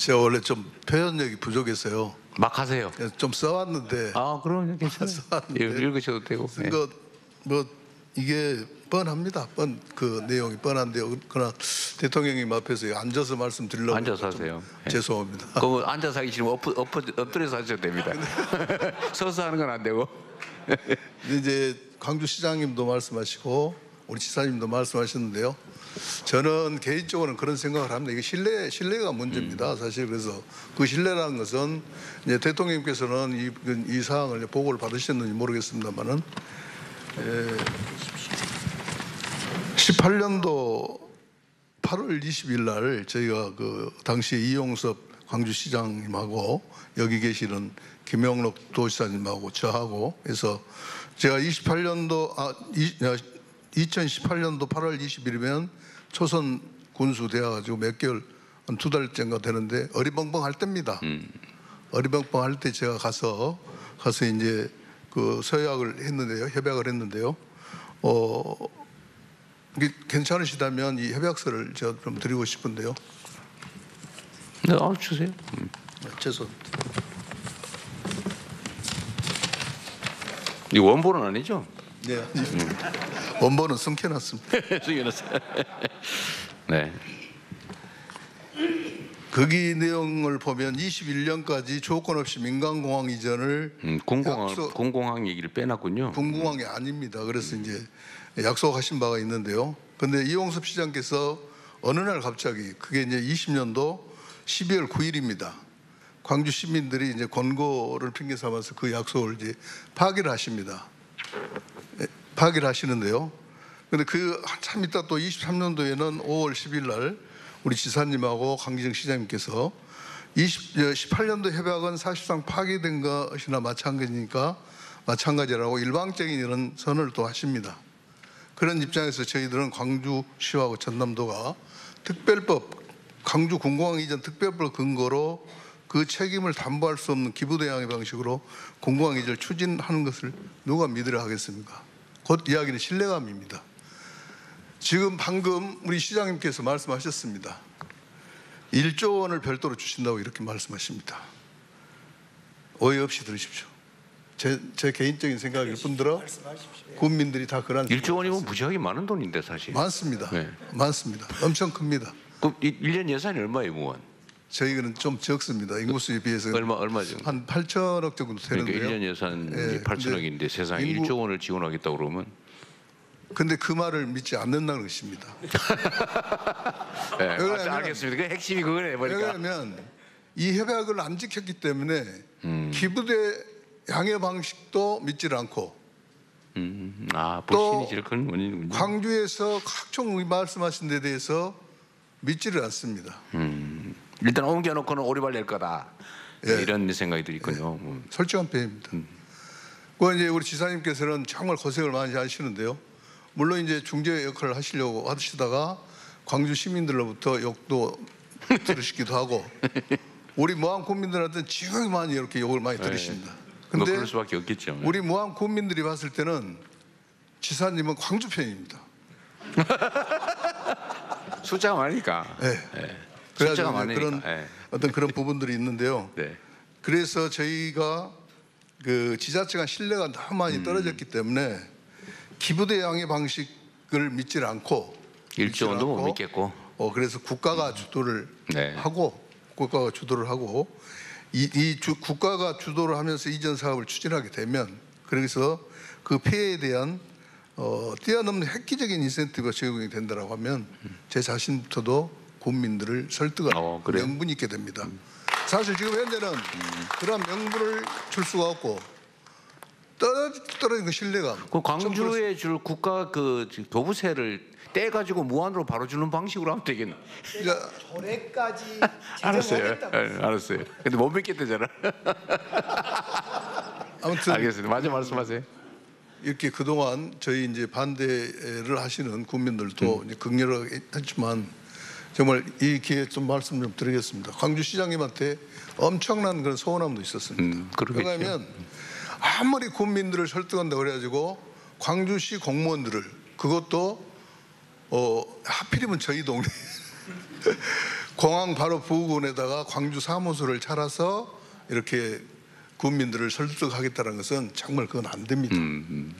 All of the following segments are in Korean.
제가 원래 좀 표현력이 부족해서요. 막 하세요. 좀 써왔는데. 아, 그러면 괜찮아요. 써왔는데 읽으셔도 되고. 쓴 거 뭐 이게 뻔합니다. 그 내용이 뻔한데요. 그러나 대통령님 앞에서 앉아서 말씀드리려고 앉아서 하세요. 예. 죄송합니다. 그거 앉아서 하기 싫으면 엎드려서 하셔도 됩니다. 서서 하는 건 안 되고. 근데 이제 광주시장님도 말씀하시고 우리 지사님도 말씀하셨는데요. 저는 개인적으로는 그런 생각을 합니다. 이게 신뢰가 문제입니다. 사실 그래서 그 신뢰라는 것은 이제 대통령님께서는 이 사항을 보고를 받으셨는지 모르겠습니다만은 18년도 8월 20일 날 저희가 그 당시 이용섭 광주시장님하고 여기 계시는 김영록 도지사님하고 저하고 해서 제가 2018년도 8월 20일이면 초선 군수 되어가지고 몇 개월 한 2달째인가 되는데 어리벙벙할 때입니다. 어리벙벙할 때 제가 가서 이제 그 서약을 했는데요, 협약을 했는데요. 이게 괜찮으시다면 이 협약서를 제가 좀 드리고 싶은데요. 네, 주세요. 죄송합니다. 이 원본은 아니죠? 네. 원본은 숨겨놨습니다. 숨겨놨어요. 네. 거기 내용을 보면 21년까지 조건 없이 민간공항 이전을 공공항 얘기를 빼놨군요. 군공항이 아닙니다. 그래서 이제 약속하신 바가 있는데요. 그런데 이용섭 시장께서 어느 날 갑자기 그게 이제 20년도 12월 9일입니다. 광주 시민들이 이제 권고를 핑계 삼아서 그 약속을 이제 파기를 하십니다. 파기를 하시는데요. 그런데 그 한참 있다 또 23년도에는 5월 10일 날 우리 지사님하고 강기정 시장님께서 18년도 협약은 사실상 파기된 것이나 마찬가지라고 일방적인 이런 선언을 또 하십니다. 그런 입장에서 저희들은 광주시하고 전남도가 특별법, 광주 군공항 이전 특별법 근거로 그 책임을 담보할 수 없는 기부대항의 방식으로 공공항 이전을 추진하는 것을 누가 믿으려 하겠습니까? 곧 이야기는 신뢰감입니다. 지금 방금 우리 시장님께서 말씀하셨습니다. 1조 원을 별도로 주신다고 이렇게 말씀하십니다. 오해 없이 들으십시오. 제 개인적인 생각일 뿐더러 국민들이 다 그런 1조 원이면 무지하게 많은 돈인데 사실. 많습니다. 네. 많습니다. 엄청 큽니다. 그 1년 예산이 얼마예요, 무원? 저희는 좀 적습니다. 인구수에 비해서 얼마 정도? 한 8천억 정도 되는데요. 그러니까 1년 예산이 네, 8천억인데 세상에 1조 원을 지원하겠다고 그러면. 근데 그 말을 믿지 않는다는 것입니다. 네, 알겠습니다. 그 핵심이 그거네 보니까. 왜냐하면 이 협약을 안 지켰기 때문에 기부대 양해 방식도 믿질 않고 불신이 제일 큰 원인이군요. 광주에서 각종 말씀하신 데 대해서 믿지를 않습니다. 일단 옮겨놓고는 오리발 낼 거다. 예. 이런 생각이 들있군요. 솔직한 표현입니다. 그 이제 우리 지사님께서는 정말 고생을 많이 하시는데요. 물론 이제 중재 역할을 하시려고 하시다가 광주 시민들로부터 욕도 들으시기도 하고 우리 무안 국민들한테는 지극히 많이 이렇게 욕을 많이 들으십니다. 근데 그럴 수밖에 없겠죠. 우리 무안 국민들이 봤을 때는 지사님은 광주 편입니다. 숫자가 많으니까. 네. 네. 숫자가 많으니까. 어떤 그런 부분들이 있는데요. 네. 그래서 저희가 그 지자체가 신뢰가 너무 많이 떨어졌기 때문에 기부대 양의 방식을 믿질 않고 1조 원도 못 믿겠고. 그래서 국가가 주도를 하고 국가가 주도를 하면서 이전 사업을 추진하게 되면 그래서 그 폐해에 대한 뛰어넘는 획기적인 인센티브가 제공이 된다고 하면 제 자신부터도 국민들을 설득할 명분이 있게 됩니다. 사실 지금 현재는 그런 명분을 줄 수가 없고 떨어진 그 신뢰감. 그 광주에 줄 국가 그 도부세를 떼가지고 무한으로 바로 주는 방식으로 하면 되겠네. 조례까지 알았어요. 알았어요. 근데 못 믿겠대잖아. 아무튼 알겠습니다. 마저 말씀하세요. 이렇게 그동안 저희 이제 반대를 하시는 국민들도 이제 극렬하게 했지만 정말 이 기회에 좀 말씀 좀 드리겠습니다. 광주시장님한테 엄청난 그런 서운함도 있었습니다. 왜냐하면 아무리 국민들을 설득한다고 그래가지고 광주시 공무원들을 그것도 하필이면 저희 동네 공항 바로 부근에다가 광주 사무소를 차려서 이렇게 국민들을 설득하겠다는 것은 정말 그건 안 됩니다.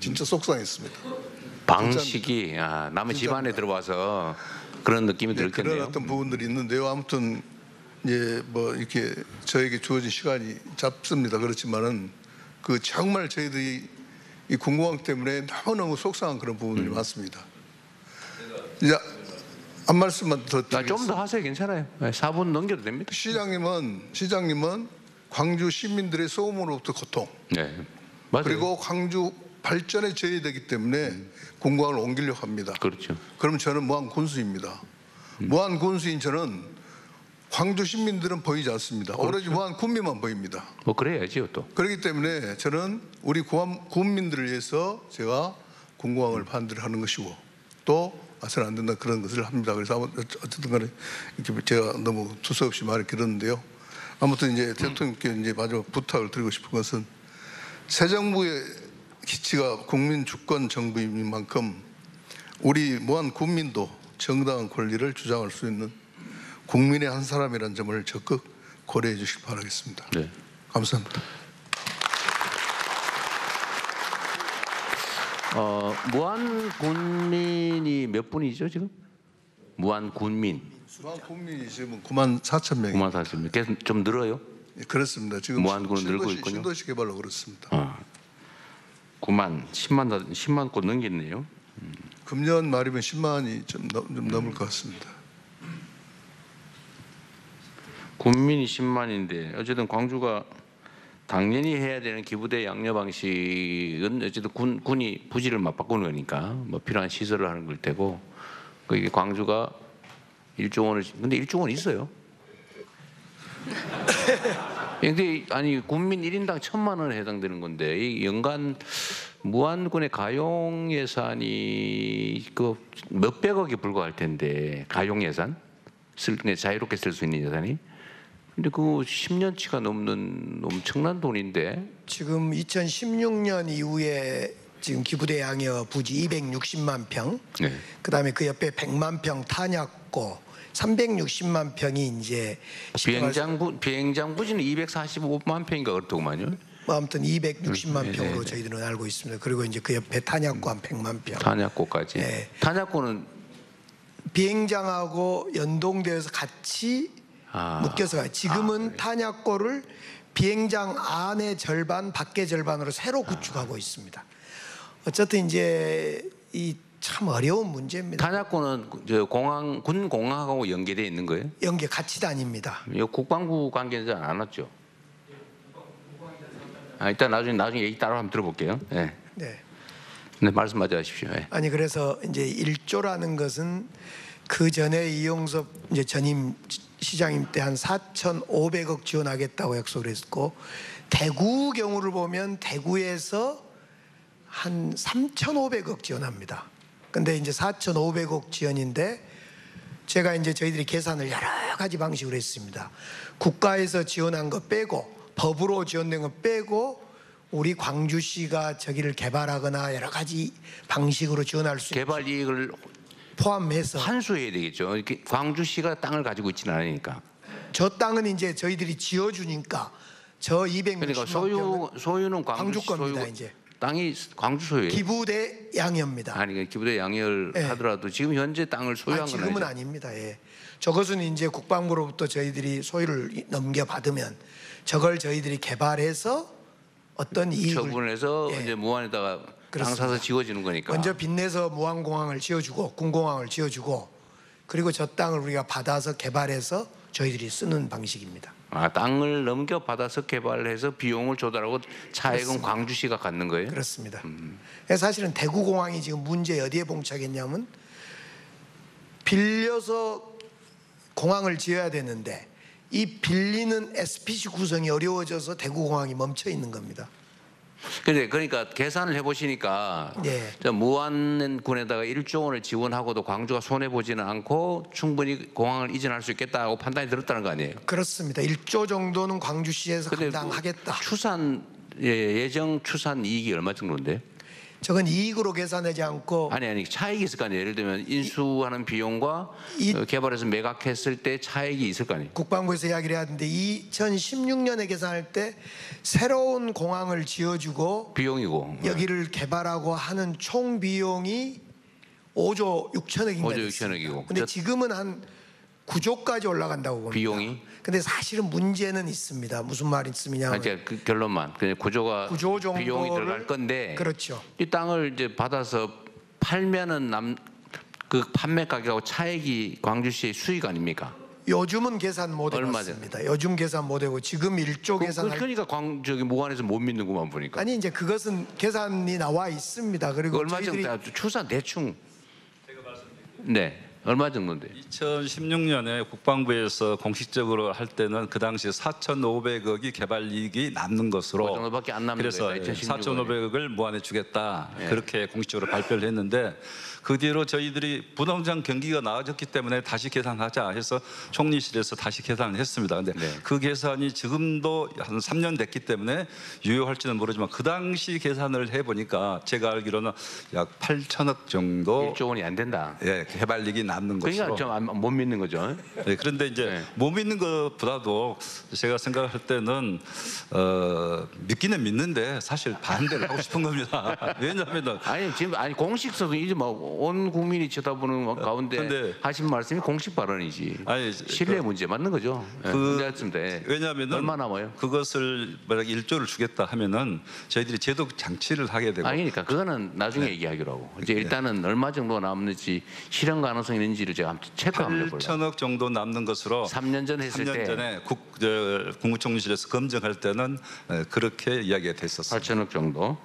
진짜 속상했습니다. 방식이 남의 집안에 들어와서 그런 느낌이 그런 들겠네요. 어떤 부분들이 있는데요. 아무튼 이제 뭐 이렇게 저에게 주어진 시간이 짧습니다. 그렇지만은 그 정말 저희들이 이 군공항 때문에 너무너무 속상한 그런 부분들이 많습니다. 이제 한 말씀만 더 드리겠습니다. 좀 더 하세요. 괜찮아요. 4분 넘겨도 됩니다. 시장님은 광주 시민들의 소음으로부터 고통, 네, 맞아요. 그리고 광주 발전에 저해되기 때문에 군공항을 옮기려고 합니다. 그렇죠. 그럼 저는 무한 군수입니다. 무한 군수인 저는 광주 시민들은 보이지 않습니다. 오로지 무한 군민만 보입니다. 뭐 그래야지요 또. 그렇기 때문에 저는 우리 국민들을 위해서 제가 군공항을 반대를 하는 것이고 또 와서는 안 된다 그런 것을 합니다. 그래서 어쨌든 간에 이렇게 제가 너무 두서없이 말을 길었는데요. 아무튼 이제 대통령께 이제 마지막 부탁을 드리고 싶은 것은 새 정부의 기치가 국민 주권 정부인 만큼 우리 무한 국민도 정당한 권리를 주장할 수 있는 국민의 한 사람이라는 점을 적극 고려해 주시기 바라겠습니다. 네. 감사합니다. 무한 군민이 몇 분이죠 지금? 무한 군민. 무한 국민이 지금 9만 4천 명이 9만 4천 명. 계속 좀 늘어요? 그렇습니다. 지금 무한군은 늘고 있군요. 신도시 개발로 그렇습니다. 10만 곳 넘겼네요. 금년 말이면 10만이 좀 넘을 것 같습니다. 군민이 10만인데 어쨌든 광주가 당연히 해야 되는 기부대 양려 방식은 어쨌든 군이 부지를 맞바꾸는 거니까 뭐 필요한 시설을 하는 걸 테고 그 광주가 1조 원을 근데 1조 원 있어요. 근데 아니 국민 1인당 1,000만 원에 해당되는 건데 이 연간 무안군의 가용 예산이 그 몇백억이 불과할 텐데 가용 예산 자유롭게 쓸 수 있는 예산이 근데 그 10년치가 넘는 엄청난 돈인데 지금 2016년 이후에 지금 기부대 양여 부지 260만 평, 네. 그다음에 그 옆에 100만 평 탄약고 360만 평이 이제 비행장 부지는 245만 평인가 그렇더구만요. 뭐 아무튼 260만 네, 평으로 네. 저희들은 알고 있습니다. 그리고 이제 그 옆에 탄약고 한 100만 평. 탄약고까지. 네. 탄약고는 비행장하고 연동되어서 같이 묶여서 가요. 지금은 탄약고를 비행장 안의 절반, 밖의 절반으로 새로 구축하고 있습니다. 어쨌든 이제 이 참 어려운 문제입니다. 탄약고는 저 군 공항하고 연계되어 있는 거예요? 연계 같이 다닙니다. 이거 국방부 관계자 안 왔죠? 일단 나중에 얘기 따로 한번 들어볼게요. 네. 네. 네, 말씀 마저 하십시오. 네. 아니 그래서 이제 1조라는 것은 그 전에 이용섭 이제 전임 시장님 때 한 4,500억 지원하겠다고 약속을 했고 대구 경우를 보면 대구에서 한 3,500억 지원합니다. 근데 이제 4,500억 지원인데 제가 이제 저희들이 계산을 여러 가지 방식으로 했습니다. 국가에서 지원한 거 빼고 법으로 지원된 거 빼고 우리 광주시가 저기를 개발하거나 여러 가지 방식으로 지원할 수 있는 개발 이익을 포함해서 환수해야 되겠죠. 이렇게 광주시가 땅을 가지고 있지는 않으니까. 저 땅은 이제 저희들이 지어주니까 저 260만 그러니까 평은 소유는 광주 광주 겁니다. 소유, 이제 땅이 광주 소유예요. 기부대 양여입니다. 아니 기부대 양열 네. 하더라도 지금 현재 땅을 소유한 건 지금은 아니죠. 아닙니다. 예. 저것은 이제 국방부로부터 저희들이 소유를 넘겨받으면 저걸 저희들이 개발해서 어떤 이익을 처분해서 예. 이제 무안에다가 땅 그렇습니다. 사서 지어지는 거니까. 먼저 빚내서 무안공항을 지어주고 군공항을 지어주고 그리고 저 땅을 우리가 받아서 개발해서 저희들이 쓰는 방식입니다. 땅을 넘겨 받아서 개발해서 비용을 조달하고 차액은 광주시가 갖는 거예요. 그렇습니다. 사실은 대구공항이 지금 문제 어디에 봉착했냐면 빌려서 공항을 지어야 되는데 이 빌리는 SPC 구성이 어려워져서 대구공항이 멈춰 있는 겁니다. 근데 그러니까 계산을 해보시니까 예. 저 무안군에다가 1조 원을 지원하고도 광주가 손해 보지는 않고 충분히 공항을 이전할 수 있겠다고 판단이 들었다는 거 아니에요? 그렇습니다. 1조 정도는 광주시에서 근데 감당하겠다. 예정 추산 이익이 얼마 정도인데? 저건 이익으로 계산하지 않고 아니 차익이 있을 거 아니에요. 예를 들면 인수하는 비용과 개발해서 매각했을 때 차익이 있을 거 아니에요. 국방부에서 이야기를 하는데 2016년에 계산할 때 새로운 공항을 지어주고 비용이고 여기를 개발하고 하는 총 비용이 5조 6천억인가 5조 6천억이고. 근데 지금은 한 9조까지 올라간다고 봅니다. 비용이? 근데 사실은 문제는 있습니다. 무슨 말씀이냐면 이제 그 결론만 그냥 구조가 9조 정도를 비용이 들어갈 건데 그렇죠. 이 땅을 이제 받아서 팔면은 그 판매 가격하고 차익이 광주시의 수익 아닙니까? 요즘은 계산 못 얼마죠? 해봤습니다. 요즘 계산 못 하고 지금 1조 계산할 그러니까 저기 무안에서 못 믿는구만 보니까. 아니 이제 그것은 계산이 나와 있습니다. 그리고 얼마 정도 저희들이 추산 대충. 네, 얼마 정도인데? 2016년에 국방부에서 공식적으로 할 때는 그 당시 4,500억이 개발 이익이 남는 것으로 그 정도밖에 안 남는 그래서 거예요, 2016 년에. 4,500억을 무한에 주겠다 예. 그렇게 공식적으로 발표를 했는데 그 뒤로 저희들이 부동산 경기가 나아졌기 때문에 다시 계산하자 해서 총리실에서 다시 계산을 했습니다. 근데 네. 그 계산이 지금도 한 3년 됐기 때문에 유효할지는 모르지만 그 당시 계산을 해보니까 제가 알기로는 약 8천억 정도 1조 원이 안 된다. 예, 개발이익이 남는 그러니까 것으로. 좀 못 믿는 거죠. 네, 그런데 이제 네. 못 믿는 것보다도 제가 생각할 때는 믿기는 믿는데 사실 반대를 하고 싶은 겁니다. 왜냐하면은 아니 지금 공식서도 이제 뭐 온 국민이 쳐다보는 가운데 근데- 하신 말씀이 공식 발언이지. 아니, 신뢰 문제 맞는 거죠. 예, 문제 같습니다. 왜냐하면은 얼마 남아요? 그것을 만약 1조를 주겠다 하면은 저희들이 제도 장치를 하게 되고 아니 그러니까 그거는 나중에 네. 얘기하기로 하고 이제 일단은 얼마 정도 남는지 실현 가능성이 있는지를 제가 한번 체크 한번 해볼게요. 8천억 정도 남는 것으로 3년 전 했을 3년 때 전에 국무총리실에서 검증할 때는 그렇게 이야기가 됐었어요. 8천억 정도.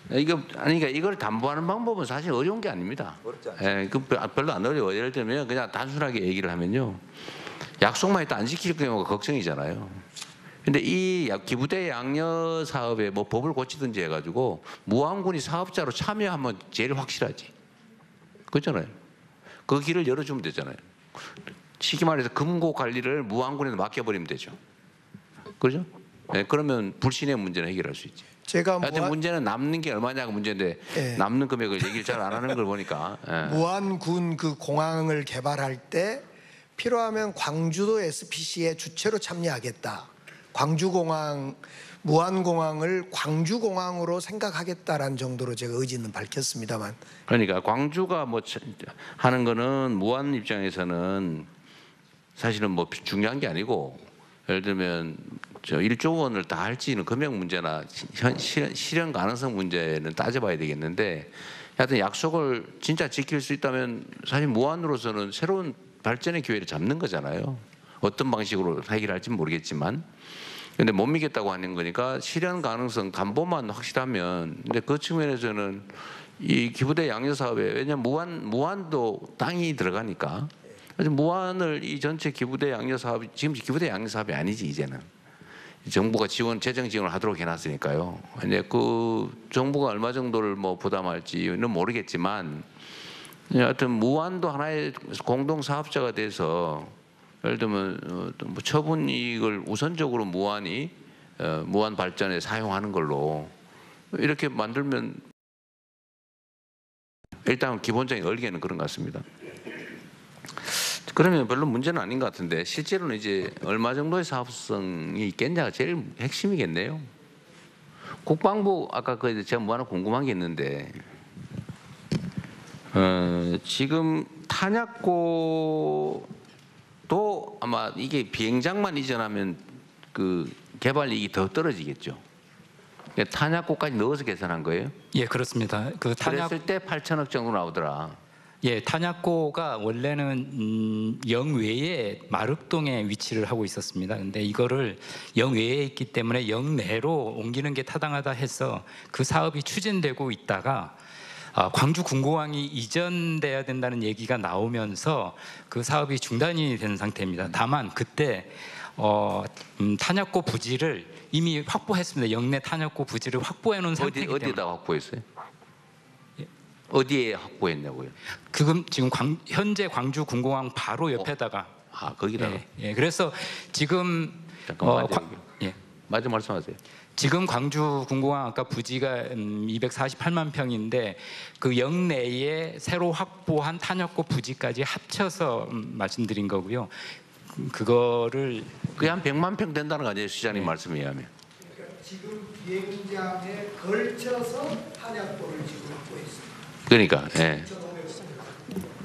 그러니까 이걸 담보하는 방법은 사실 어려운 게 아닙니다. 예, 그 별로 안 어려워. 예를 들면 그냥 단순하게 얘기를 하면요, 약속만 일단 안 지킬 경우가 걱정이잖아요. 근데 이 기부대 양녀 사업에 뭐 법을 고치든지 해가지고 무안군이 사업자로 참여하면 제일 확실하지. 그렇잖아요. 그 길을 열어주면 되잖아요. 쉽게 말해서 금고 관리를 무안군에 맡겨버리면 되죠. 그렇죠? 예, 그러면 불신의 문제는 해결할 수 있지. 제가 하여튼 문제는 남는 게 얼마냐가 문제인데 예. 남는 금액을 얘기를 잘 안 하는 걸 보니까 예. 무안군 그 공항을 개발할 때 필요하면 광주도 SPC에 주체로 참여하겠다. 광주공항, 무안공항을 광주공항으로 생각하겠다라는 정도로 제가 의지는 밝혔습니다만 그러니까 광주가 뭐 하는 거는 무안 입장에서는 사실은 뭐 중요한 게 아니고, 예를 들면 저 1조 원을 다 할지는 금액 문제나 실현 가능성 문제는 따져봐야 되겠는데, 하여튼 약속을 진짜 지킬 수 있다면 사실 무안으로서는 새로운 발전의 기회를 잡는 거잖아요. 어떤 방식으로 해결할지는 모르겠지만, 근데 못 믿겠다고 하는 거니까 실현 가능성 담보만 확실하면. 근데 그 측면에서는 이 기부대 양녀 사업에, 왜냐면 무안도 땅이 들어가니까, 그래서 무안을 이 전체 기부대 양녀 사업이 지금 기부대 양녀 사업이 아니지 이제는. 정부가 재정 지원을 하도록 해놨으니까요. 이제 그 정부가 얼마 정도를 뭐 부담할지는 모르겠지만, 하여튼 무안도 하나의 공동 사업자가 돼서, 예를 들면 뭐 처분 이익을 우선적으로 무안이 무안 발전에 사용하는 걸로 이렇게 만들면 일단 기본적인 얼개는 그런 것 같습니다. 그러면 별로 문제는 아닌 것 같은데, 실제로는 이제 얼마 정도의 사업성이 있겠냐가 제일 핵심이겠네요. 국방부 아까 그 제가 뭐 하나 궁금한 게 있는데, 지금 탄약고도 아마 이게 비행장만 이전하면 그 개발 이익이 더 떨어지겠죠. 그러니까 탄약고까지 넣어서 계산한 거예요? 예, 그렇습니다. 그 탄약 그랬을 때 8천억 정도 나오더라. 예, 탄약고가 원래는 영외에 마릅동에 위치를 하고 있었습니다. 근데 이거를 영외에 있기 때문에 영내로 옮기는 게 타당하다 해서 그 사업이 추진되고 있다가 광주 군공항이 이전돼야 된다는 얘기가 나오면서 그 사업이 중단이 된 상태입니다. 다만 그때 탄약고 부지를 이미 확보했습니다. 영내 탄약고 부지를 확보해 놓은 상태이기 때문에. 어디에다 확보했어요? 어디에 확보했냐고요? 지금 현재 광주 군공항 바로 옆에다가 거기다가. 예, 그래서 지금 잠깐만 예, 맞아 말씀하세요. 지금 광주 군공항 아까 부지가 248만 평인데 그 영내에 새로 확보한 탄약고 부지까지 합쳐서 말씀드린 거고요. 그거를 그게 한 100만 평 된다는 거 아니에요, 시장님 말씀에 의하면. 그러니까 지금 비행장에 걸쳐서 탄약고를 지금 갖고 있습니다. 그러니까, 예.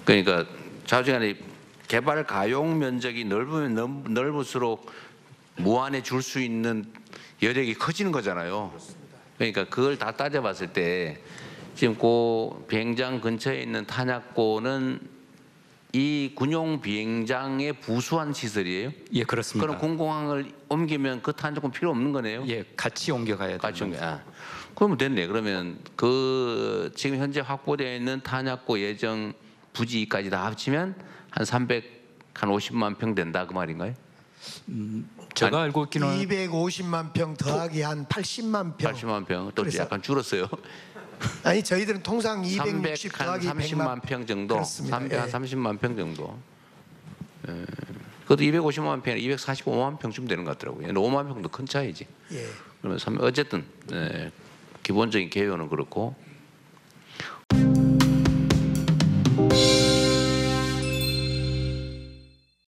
그러니까 좌우지간에 개발 가용 면적이 넓으면 넓을수록 무한에 줄 수 있는 여력이 커지는 거잖아요. 그러니까 그걸 다 따져봤을 때 지금 그 비행장 근처에 있는 탄약고는 이 군용 비행장에 부수한 시설이에요? 예, 그렇습니다. 그럼 공공항을 옮기면 그 탄약고 필요 없는 거네요? 예, 같이 옮겨가야 같이 됩니다. 옮겨. 그러면 됐네. 그러면 그 지금 현재 확보되어 있는 탄약고 예정 부지까지 다 합치면 한 50만 평 된다 그 말인가요? 제가 알고 있기는 250만 평 더하기 한 80만 평. 80만 평. 또 그래서- 약간 줄었어요. 아니 저희들은 통상 260 더하기 330만 평 정도. 그렇습니다. 330만 평 정도. 예. 그것도 250만 평, 245만 평쯤 되는 것 같더라고요. 5만 평도 큰 차이지. 예. 그러면 어쨌든 예, 기본적인 개요는 그렇고